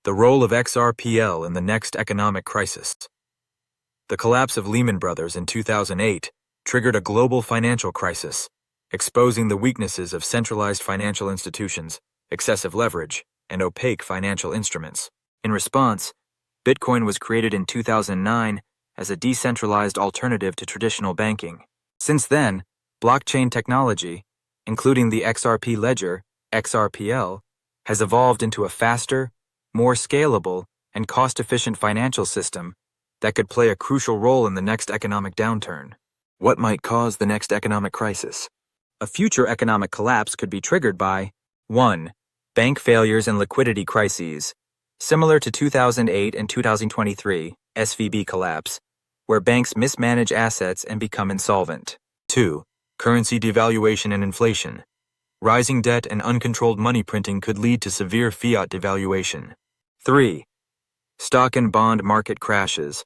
The role of Xrpl in the next economic crisis. The collapse of Lehman Brothers in 2008 triggered a global financial crisis, exposing the weaknesses of centralized financial institutions, excessive leverage, and opaque financial instruments. In response, Bitcoin was created in 2009 as a decentralized alternative to traditional banking. Since then, blockchain technology, including the XRP Ledger, Xrpl, has evolved into a faster, more scalable, and cost-efficient financial system that could play a crucial role in the next economic downturn. What might cause the next economic crisis? A future economic collapse could be triggered by 1. Bank failures and liquidity crises, similar to 2008 and 2023 SVB collapse, where banks mismanage assets and become insolvent. 2. Currency devaluation and inflation. Rising debt and uncontrolled money printing could lead to severe fiat devaluation. 3. Stock and bond market crashes.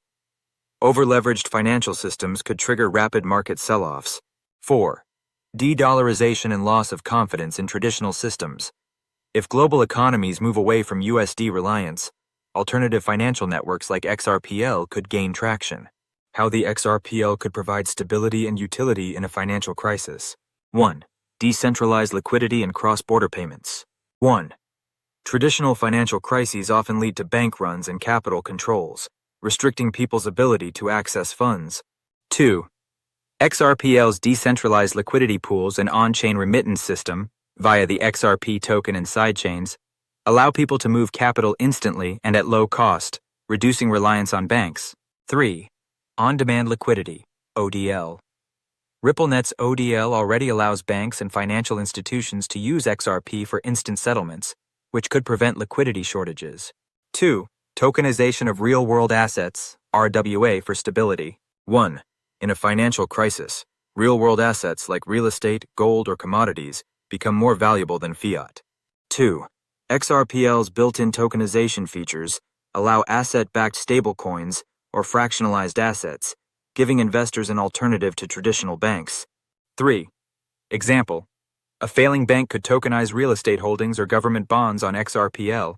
Over-leveraged financial systems could trigger rapid market sell-offs. 4. De-dollarization and loss of confidence in traditional systems. If global economies move away from USD reliance, alternative financial networks like Xrpl could gain traction. How the Xrpl could provide stability and utility in a financial crisis. 1. Decentralized liquidity and cross-border payments. 1. Traditional financial crises often lead to bank runs and capital controls, restricting people's ability to access funds. 2. Xrpl's decentralized liquidity pools and on-chain remittance system, via the XRP token and sidechains, allow people to move capital instantly and at low cost, reducing reliance on banks. 3. On-demand liquidity, ODL. RippleNet's ODL already allows banks and financial institutions to use XRP for instant settlements, which could prevent liquidity shortages. 2. Tokenization of real-world assets, RWA, for stability. 1. In a financial crisis, real-world assets like real estate, gold, or commodities become more valuable than fiat. 2. Xrpl's built-in tokenization features allow asset-backed stablecoins or fractionalized assets, giving investors an alternative to traditional banks. 3. Example: a failing bank could tokenize real estate holdings or government bonds on Xrpl,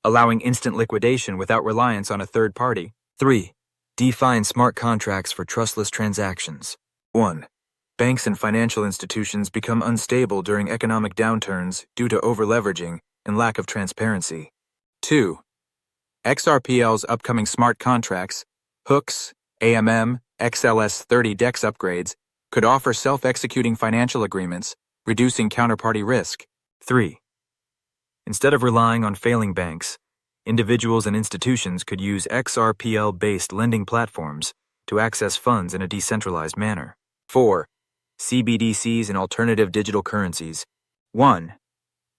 allowing instant liquidation without reliance on a third party. 3. DeFi and smart contracts for trustless transactions. 1. Banks and financial institutions become unstable during economic downturns due to over-leveraging and lack of transparency. 2. Xrpl's upcoming smart contracts, hooks, AMM, XLS30 DEX upgrades could offer self-executing financial agreements, reducing counterparty risk. 3. Instead of relying on failing banks, individuals and institutions could use Xrpl-based lending platforms to access funds in a decentralized manner. 4. CBDCs and alternative digital currencies. 1.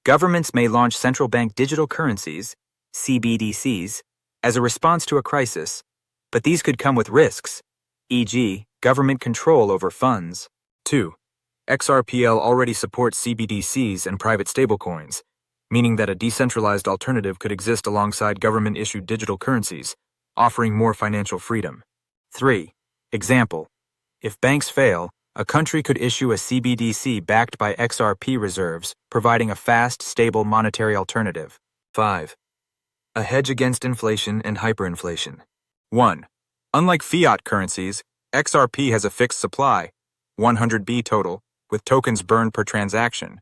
Governments may launch central bank digital currencies, CBDCs, as a response to a crisis, but these could come with risks, e.g., government control over funds. 2. Xrpl already supports CBDCs and private stablecoins, meaning that a decentralized alternative could exist alongside government-issued digital currencies, offering more financial freedom. 3. Example: if banks fail, a country could issue a CBDC backed by XRP reserves, providing a fast, stable monetary alternative. 5. A hedge against inflation and hyperinflation. 1. Unlike fiat currencies, XRP has a fixed supply, 100 B total, with tokens burned per transaction,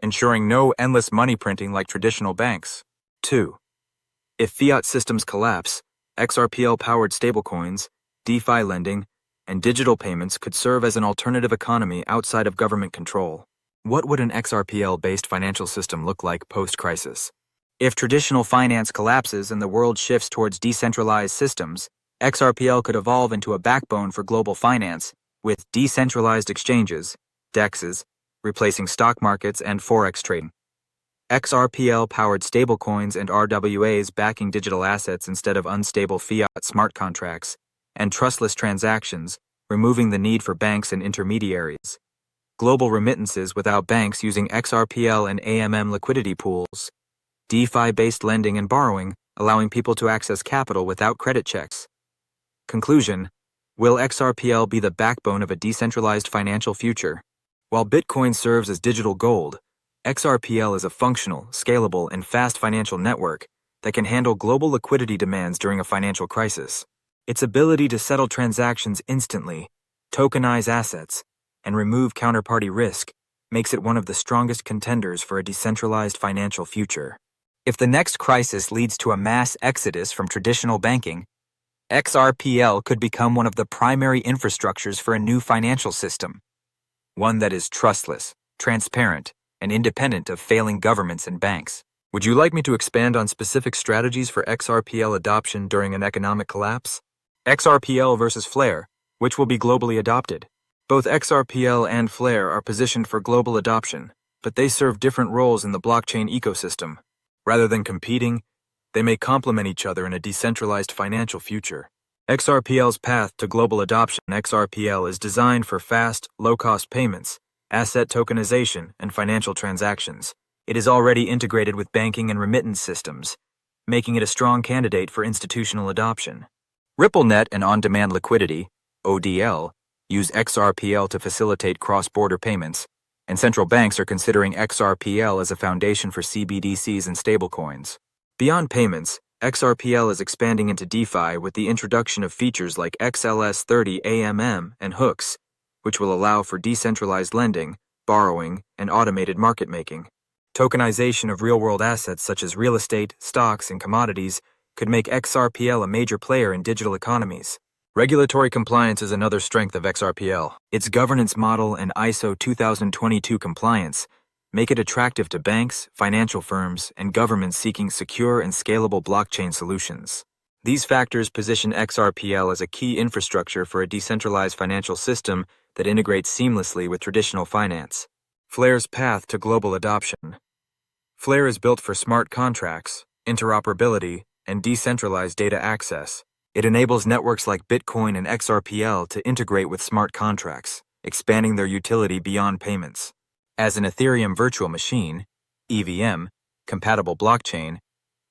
ensuring no endless money printing like traditional banks. 2. If fiat systems collapse, XRPL-powered stablecoins, DeFi lending, and digital payments could serve as an alternative economy outside of government control. What would an Xrpl-based financial system look like post-crisis? If traditional finance collapses and the world shifts towards decentralized systems, Xrpl could evolve into a backbone for global finance, with decentralized exchanges, DEXs, replacing stock markets and forex trading. Xrpl-powered stablecoins and RWAs backing digital assets instead of unstable fiat smart contracts, and trustless transactions, removing the need for banks and intermediaries. Global remittances without banks using Xrpl and AMM liquidity pools. DeFi-based lending and borrowing, allowing people to access capital without credit checks. Conclusion: will Xrpl be the backbone of a decentralized financial future? While Bitcoin serves as digital gold, Xrpl is a functional, scalable, and fast financial network that can handle global liquidity demands during a financial crisis. Its ability to settle transactions instantly, tokenize assets, and remove counterparty risk makes it one of the strongest contenders for a decentralized financial future. If the next crisis leads to a mass exodus from traditional banking, XRPL could become one of the primary infrastructures for a new financial system, one that is trustless, transparent, and independent of failing governments and banks. Would you like me to expand on specific strategies for XRPL adoption during an economic collapse? XRPL versus Flare, which will be globally adopted. Both XRPL and Flare are positioned for global adoption, but they serve different roles in the blockchain ecosystem. Rather than competing, they may complement each other in a decentralized financial future. XRPL's path to global adoption. XRPL is designed for fast, low-cost payments, asset tokenization, and financial transactions. It is already integrated with banking and remittance systems, making it a strong candidate for institutional adoption. RippleNet and On-Demand Liquidity, ODL, use XRPL to facilitate cross-border payments, and central banks are considering XRPL as a foundation for CBDCs and stablecoins. Beyond payments, XRPL is expanding into DeFi with the introduction of features like XLS30 AMM and hooks, which will allow for decentralized lending, borrowing, and automated market making. Tokenization of real-world assets such as real estate, stocks, and commodities could make XRPL a major player in digital economies. Regulatory compliance is another strength of XRPL. Its governance model and ISO 2022 compliance make it attractive to banks, financial firms, and governments seeking secure and scalable blockchain solutions. These factors position XRPL as a key infrastructure for a decentralized financial system that integrates seamlessly with traditional finance. Flare's path to global adoption. Flare is built for smart contracts, interoperability, and decentralized data access. It enables networks like Bitcoin and XRPL to integrate with smart contracts, expanding their utility beyond payments. As an Ethereum virtual machine, EVM, compatible blockchain,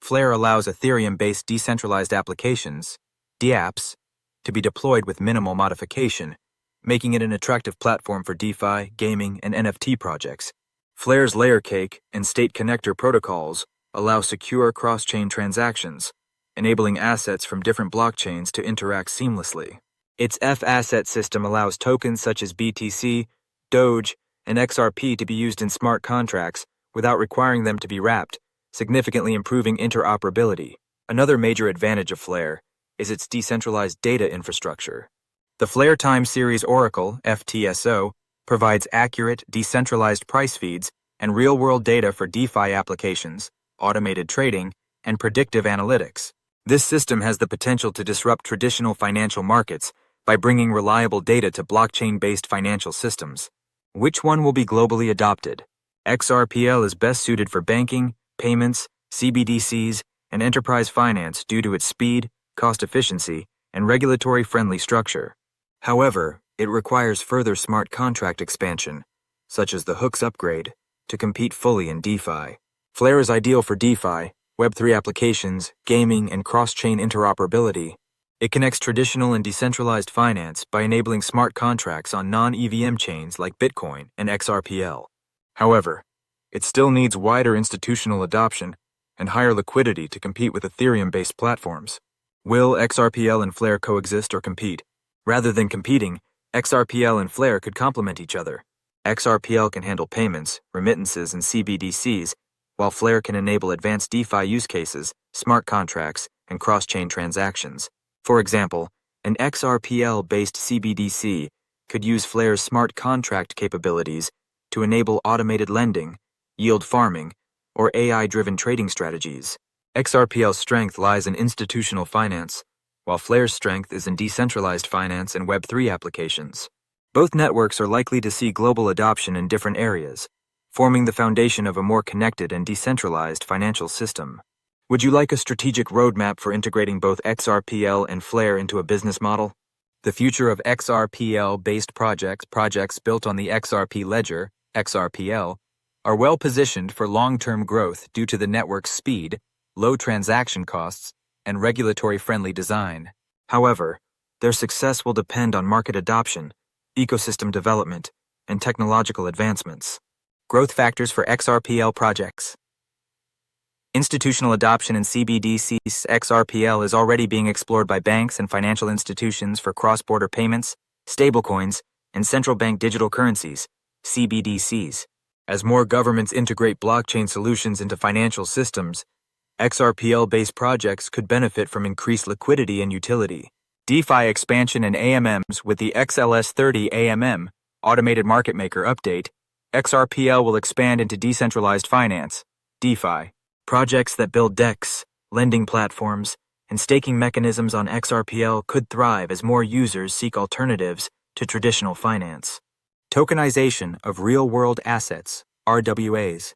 Flare allows Ethereum-based decentralized applications, dApps, to be deployed with minimal modification, making it an attractive platform for DeFi, gaming, and NFT projects. Flare's layer cake and state connector protocols allow secure cross-chain transactions, enabling assets from different blockchains to interact seamlessly. Its F-asset system allows tokens such as BTC, Doge, and XRP to be used in smart contracts without requiring them to be wrapped, significantly improving interoperability. Another major advantage of Flare is its decentralized data infrastructure. The Flare Time Series Oracle, FTSO, provides accurate, decentralized price feeds and real-world data for DeFi applications, automated trading, and predictive analytics. This system has the potential to disrupt traditional financial markets by bringing reliable data to blockchain-based financial systems. Which one will be globally adopted? XRPL is best suited for banking, payments, CBDCs, and enterprise finance due to its speed, cost efficiency, and regulatory-friendly structure. However, it requires further smart contract expansion, such as the hooks upgrade, to compete fully in DeFi. Flare is ideal for DeFi, Web3 applications, gaming, and cross-chain interoperability. It connects traditional and decentralized finance by enabling smart contracts on non-EVM chains like Bitcoin and XRPL. However, it still needs wider institutional adoption and higher liquidity to compete with Ethereum-based platforms. Will XRPL and Flare coexist or compete? Rather than competing, XRPL and Flare could complement each other. XRPL can handle payments, remittances, and CBDCs, while Flare can enable advanced DeFi use cases, smart contracts, and cross-chain transactions. For example, an XRPL-based CBDC could use Flare's smart contract capabilities to enable automated lending, yield farming, or AI-driven trading strategies. XRPL's strength lies in institutional finance, while Flare's strength is in decentralized finance and Web3 applications. Both networks are likely to see global adoption in different areas, forming the foundation of a more connected and decentralized financial system. Would you like a strategic roadmap for integrating both XRPL and Flare into a business model? The future of XRPL-based projects built on the XRP Ledger, XRPL, are well positioned for long-term growth due to the network's speed, low transaction costs, and regulatory-friendly design. However, their success will depend on market adoption, ecosystem development, and technological advancements. Growth factors for XRPL projects. Institutional adoption in CBDCs XRPL is already being explored by banks and financial institutions for cross-border payments, stablecoins, and central bank digital currencies, CBDCs. As more governments integrate blockchain solutions into financial systems, XRPL-based projects could benefit from increased liquidity and utility. DeFi expansion and AMMs with the XLS30 AMM, Automated Market Maker update, XRPL will expand into decentralized finance, DeFi. Projects that build DEX, lending platforms, and staking mechanisms on XRPL could thrive as more users seek alternatives to traditional finance. Tokenization of real-world assets, RWAs.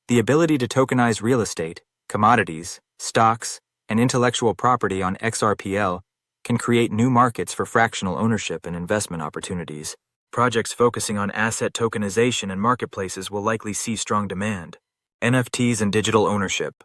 The ability to tokenize real estate, commodities, stocks, and intellectual property on XRPL can create new markets for fractional ownership and investment opportunities. Projects focusing on asset tokenization and marketplaces will likely see strong demand. NFTs and digital ownership.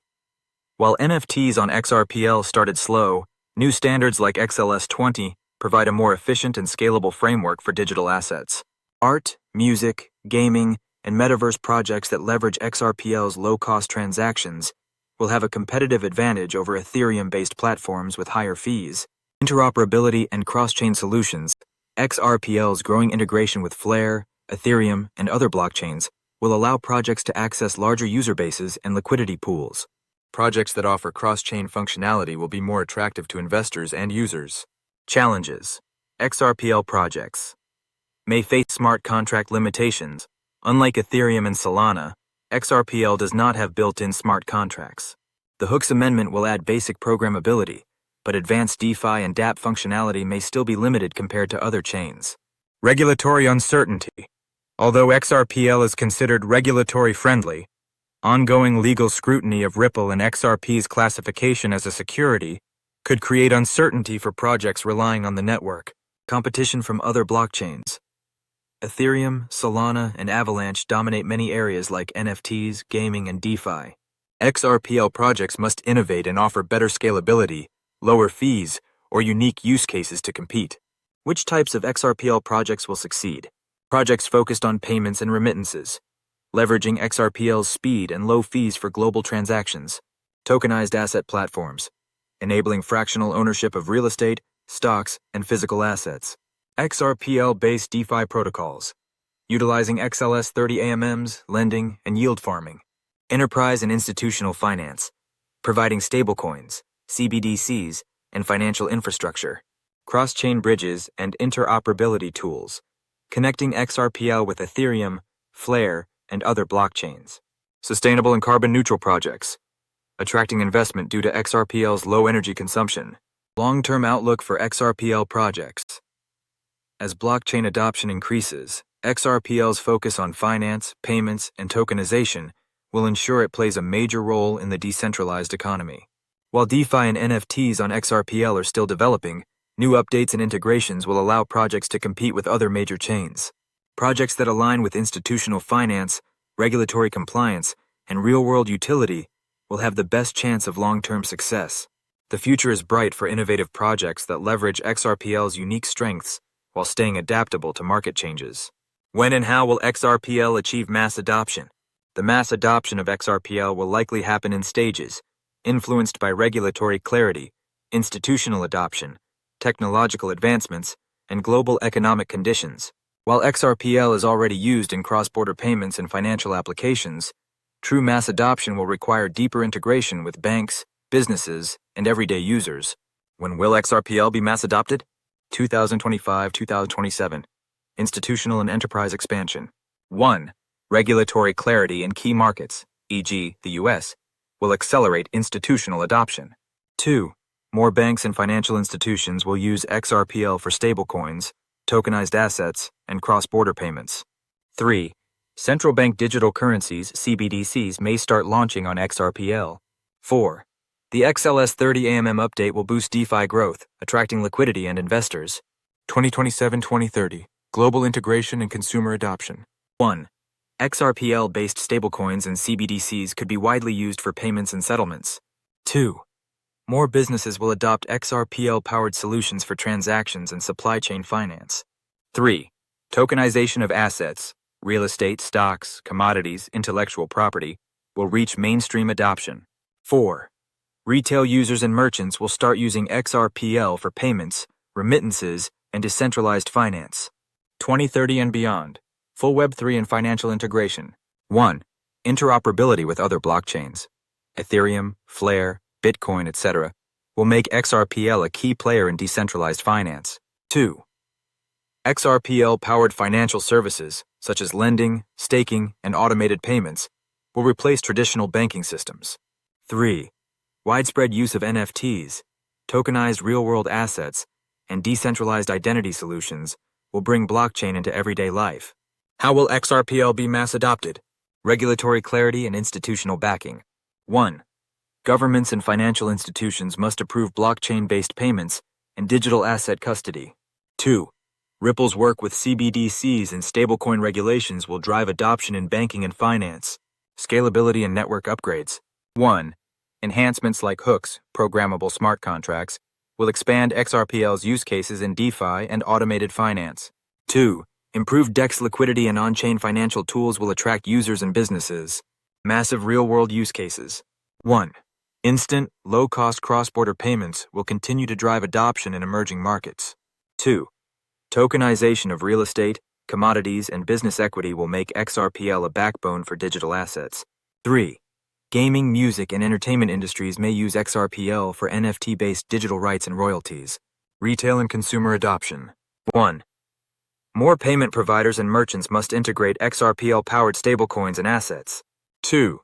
While NFTs on XRPL started slow, new standards like XLS20 provide a more efficient and scalable framework for digital assets. Art, music, gaming, and metaverse projects that leverage XRPL's low-cost transactions will have a competitive advantage over Ethereum-based platforms with higher fees. Interoperability and cross-chain solutions. XRPL's growing integration with Flare, Ethereum, and other blockchains will allow projects to access larger user bases and liquidity pools. Projects that offer cross-chain functionality will be more attractive to investors and users. Challenges. XRPL projects may face smart contract limitations. Unlike Ethereum and Solana, XRPL does not have built-in smart contracts. The Hooks Amendment will add basic programmability, but advanced DeFi and dApp functionality may still be limited compared to other chains. Regulatory uncertainty. Although XRPL is considered regulatory friendly, ongoing legal scrutiny of Ripple and XRP's classification as a security could create uncertainty for projects relying on the network. Competition from other blockchains. Ethereum, Solana, and Avalanche dominate many areas like NFTs, gaming, and DeFi. XRPL projects must innovate and offer better scalability, lower fees, or unique use cases to compete. Which types of XRPL projects will succeed? Projects focused on payments and remittances, leveraging XRPL's speed and low fees for global transactions. Tokenized asset platforms, enabling fractional ownership of real estate, stocks, and physical assets. XRPL-based DeFi protocols, utilizing XLS30 AMMs, lending, and yield farming. Enterprise and institutional finance, providing stablecoins, CBDCs, and financial infrastructure. Cross-chain bridges and interoperability tools, connecting XRPL with Ethereum, Flare, and other blockchains. Sustainable and carbon-neutral projects, attracting investment due to XRPL's low energy consumption. Long-term outlook for XRPL projects. As blockchain adoption increases, XRPL's focus on finance, payments, and tokenization will ensure it plays a major role in the decentralized economy. While DeFi and NFTs on XRPL are still developing, new updates and integrations will allow projects to compete with other major chains. Projects that align with institutional finance, regulatory compliance, and real-world utility will have the best chance of long-term success. The future is bright for innovative projects that leverage XRPL's unique strengths while staying adaptable to market changes. When and how will XRPL achieve mass adoption? The mass adoption of XRPL will likely happen in stages, influenced by regulatory clarity, institutional adoption, technological advancements, and global economic conditions. While XRPL is already used in cross-border payments and financial applications, true mass adoption will require deeper integration with banks, businesses, and everyday users. When will XRPL be mass adopted? 2025-2027. Institutional and enterprise expansion. 1. Regulatory clarity in key markets, e.g., the US, will accelerate institutional adoption. 2. More banks and financial institutions will use XRPL for stablecoins, tokenized assets, and cross-border payments. 3. Central bank digital currencies, CBDCs, may start launching on XRPL. 4. The XLS30 AMM update will boost DeFi growth, attracting liquidity and investors. 2027-2030. Global integration and consumer adoption. 1. XRPL-based stablecoins and CBDCs could be widely used for payments and settlements. 2. More businesses will adopt XRPL-powered solutions for transactions and supply chain finance. 3. Tokenization of assets, real estate, stocks, commodities, intellectual property, will reach mainstream adoption. 4. Retail users and merchants will start using XRPL for payments, remittances, and decentralized finance. 2030 and beyond. Full Web3 and financial integration. 1. Interoperability with other blockchains. Ethereum, Flare, Bitcoin, etc. will make XRPL a key player in decentralized finance. 2. XRPL-powered financial services, such as lending, staking, and automated payments, will replace traditional banking systems. 3. Widespread use of NFTs, tokenized real-world assets, and decentralized identity solutions will bring blockchain into everyday life. How will XRPL be mass adopted? Regulatory clarity and institutional backing. 1. Governments and financial institutions must approve blockchain-based payments and digital asset custody. 2. Ripple's work with CBDCs and stablecoin regulations will drive adoption in banking and finance. Scalability and network upgrades. 1. Enhancements like hooks, programmable smart contracts, will expand XRPL's use cases in DeFi and automated finance. 2. Improved DEX liquidity and on-chain financial tools will attract users and businesses. Massive real-world use cases. 1. Instant, low-cost cross-border payments will continue to drive adoption in emerging markets. 2. Tokenization of real estate, commodities, and business equity will make XRPL a backbone for digital assets. 3. Gaming, music, and entertainment industries may use XRPL for NFT-based digital rights and royalties. Retail and consumer adoption. 1. More payment providers and merchants must integrate XRPL-powered stablecoins and assets. 2.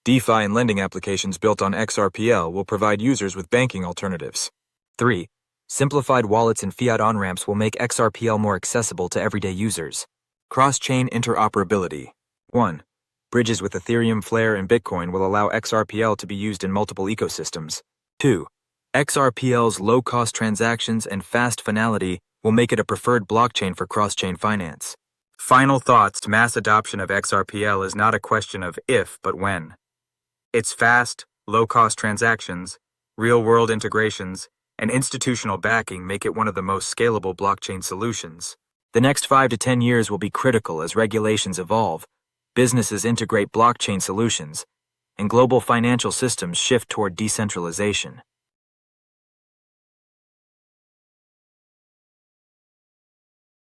DeFi and lending applications built on XRPL will provide users with banking alternatives. 3. Simplified wallets and fiat on-ramps will make XRPL more accessible to everyday users. Cross-chain interoperability. 1. Bridges with Ethereum, Flare, and Bitcoin will allow XRPL to be used in multiple ecosystems. 2. XRPL's low-cost transactions and fast finality will make it a preferred blockchain for cross-chain finance. Final thoughts: mass adoption of XRPL is not a question of if, but when. Its fast, low-cost transactions, real-world integrations, and institutional backing make it one of the most scalable blockchain solutions. The next 5 to 10 years will be critical as regulations evolve, businesses integrate blockchain solutions, and global financial systems shift toward decentralization.